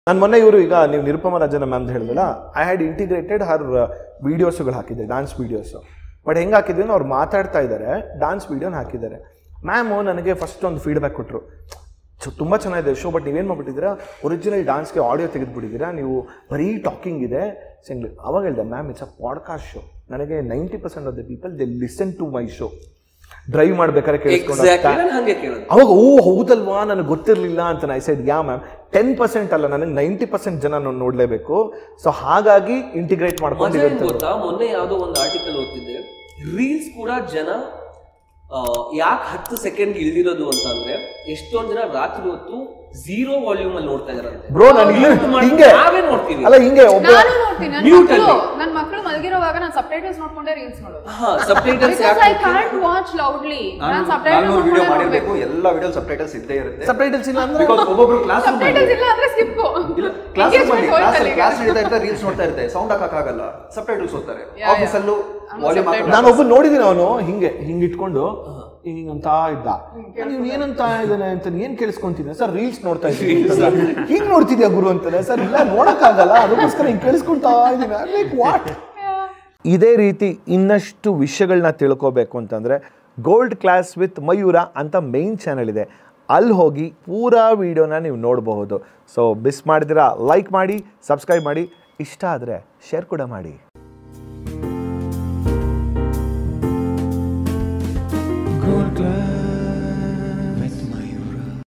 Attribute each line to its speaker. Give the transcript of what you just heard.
Speaker 1: ನಾನು ಮೊನ್ನೆ ಇವರು ಈಗ ನೀವು ನಿರುಪಮ ರಾಜನ ಮ್ಯಾಮ್ ಹೇಳಿದ್ರಲ್ಲ, ಐ ಹ್ಯಾಡ್ ಇಂಟಿಗ್ರೇಟೆಡ್ ಹರ್ ವೀಡಿಯೋಸ್ಗಳು ಹಾಕಿದ್ದೆ, ಡಾನ್ಸ್ ವೀಡಿಯೋಸು. ಬಟ್ ಹೆಂಗೆ ಹಾಕಿದ್ವಿ ಅವ್ರು ಮಾತಾಡ್ತಾ ಇದ್ದಾರೆ, ಡಾನ್ಸ್ ವೀಡಿಯೋನ ಹಾಕಿದ್ದಾರೆ. ಮ್ಯಾಮು ನನಗೆ ಫಸ್ಟ್ ಒಂದು ಫೀಡ್ಬ್ಯಾಕ್ ಕೊಟ್ಟರು, ತುಂಬ ಚೆನ್ನಾಗಿದೆ ಶೋ, ಬಟ್ ನೀವೇನು ಮಾಡ್ಬಿಟ್ಟಿದ್ದೀರಾ, ಒರಿಜಿನಲ್ ಡಾನ್ಸ್ಗೆ ಆಡಿಯೋ ತೆಗೆದುಬಿಟ್ಟಿದ್ದೀರಾ, ನೀವು ಬರೀ ಟಾಕಿಂಗ್ ಇದೆ ಸಿಂಗ್ಲಿ. ಅವಾಗ ಹೇಳಿದೆ, ma'am it's a podcast show, ನನಗೆ 90% of the people they listen to my show. Drive ಮಾಡ್ಬೇಕಾದ್ರೆ ಕೇಳಿಸ್ಕೊಂಡು ಅವಾಗ ಓ ಹೌದಲ್ವಾ ನನಗೆ ಗೊತ್ತಿರಲಿಲ್ಲ ಅಂತ ನಾ ಸೈಡ್ ಯಾ ಮ್ಯಾಮ್ 10% ಅಲ್ಲ, ನನಗೆ 90% ಜನ ನೋಡಲೇಬೇಕು. ಸೊ ಹಾಗಾಗಿ ಇಂಟಿಗ್ರೇಟ್ ಮಾಡ್ಕೊಂಡು
Speaker 2: ಗೊತ್ತಾ, ಮೊನ್ನೆ ಯಾವುದೋ ಒಂದು ಆರ್ಟಿಕಲ್ ಓದ್ತಿದ್ದೆ, ರೀಲ್ಸ್ ಕೂಡ ಜನ ಯಾಕೆ 10 ಸೆಕೆಂಡ್ ಇಳಿದಿರೋದು ಅಂತ ಅಂದ್ರೆ, ಎಷ್ಟೊಂದು ಜನ ರಾತ್ರಿ ಹೊತ್ತು 0 ವಾಲ್ಯೂಮ್ ಅಲ್ಲಿ ನೋಡ್ತಾ ಇದಾರೆ
Speaker 1: ಬ್ರೋ. ನಾನು ಹಿಂಗೆ
Speaker 2: ನಾವೇ ನೋಡ್ತೀವಿ,
Speaker 1: ಅಲ್ಲ ಹಿಂಗೆ
Speaker 3: ನನ್ನ ಮಕ್ಕಳು ಮಲಗಿರುವಾಗ ನಾನು ಸಬ್ಟೈಟಲ್ಸ್ ನೋಡ್ಕೊಂಡೆ ರೀಲ್ಸ್ ಮಾಡೋದು.
Speaker 2: Subtitles
Speaker 3: I can't watch loudly. ನಾನು ಸಬ್ಟೈಟಲ್ಸ್
Speaker 4: ವಿಡಿಯೋ ಮಾಡಿರಬೇಕು, ಎಲ್ಲ ವಿಡಿಯೋ ಸಬ್ಟೈಟಲ್ಸ್ ಇದ್ದೇ ಇರುತ್ತೆ.
Speaker 1: ಸಬ್ಟೈಟಲ್ಸ್ ಇಲ್ಲ ಅಂದ್ರೆ
Speaker 4: ಒಬ್ಬೊಬ್ರು ಕ್ಲಾಸ್
Speaker 3: ಸಬ್ಟೈಟಲ್ಸ್ ಇಲ್ಲ ಅಂದ್ರೆ ಸ್ಕಿಪ್
Speaker 4: ಕ್ಲಾಸ್ ನಡೀತಾ ಇರ್ತಾರೆ, ರೀಲ್ಸ್ ನೋಡ್ತಾ ಇರ್ತಾರೆ, ಸೌಂಡ್ ಹಾಕಕ್ಕಾಗಲ್ಲ, ಸಬ್ಟೈಟಲ್ಸ್ ಓದ್ತಾರೆ. ಆಫೀಸ್ ಅಲ್ಲೂ
Speaker 1: ನಾನು ಒಬ್ಬ ನೋಡಿದ್ದೀನಿ, ಅವನು ಹಿಂಗೆ ಇಟ್ಕೊಂಡು ಹಿಂಗಂತ ಇದ್ದ, ನೀವು ಏನಂತ ಇದ್ದಾನೆ ಅಂತ ಏನ್ ಕೇಳಿಸ್ಕೊಂತಿದ್ದೆ ಸರ್, ರೀಲ್ಸ್ ನೋಡ್ತಾ ಇದ್ದೀನಿ ಹಿಂಗ್ ನೋಡ್ತಿದ್ಯಾ ಗುರು ಅಂತಾನೆ. ಸರ್ ಇಲ್ಲ ನೋಡಕ್ಕಾಗಲ್ಲ, ಅದಕ್ಕೋಸ್ಕರ ಹಿಂಗೆ ಕೇಳಿಸ್ಕೊಳ್ತಾ ಇದ್ದೀನಿ. Like what. ಇದೇ ರೀತಿ ಇನ್ನಷ್ಟು ವಿಷಯಗಳನ್ನ ತಿಳ್ಕೋಬೇಕು ಅಂತಂದ್ರೆ ಗೋಲ್ಡ್ ಕ್ಲಾಸ್ ವಿತ್ ಮಯೂರ ಅಂತ ಮೈನ್ ಚಾನಲ್ ಇದೆ, ಅಲ್ಲಿ ಹೋಗಿ ಪೂರಾ ವಿಡಿಯೋನ ನೀವು ನೋಡಬಹುದು. ಸೊ ಮಿಸ್ ಮಾಡಿದಿರಾ ಲೈಕ್ ಮಾಡಿ, ಸಬ್ಸ್ಕ್ರೈಬ್ ಮಾಡಿ, ಇಷ್ಟ ಆದರೆ ಶೇರ್ ಕೂಡ ಮಾಡಿ.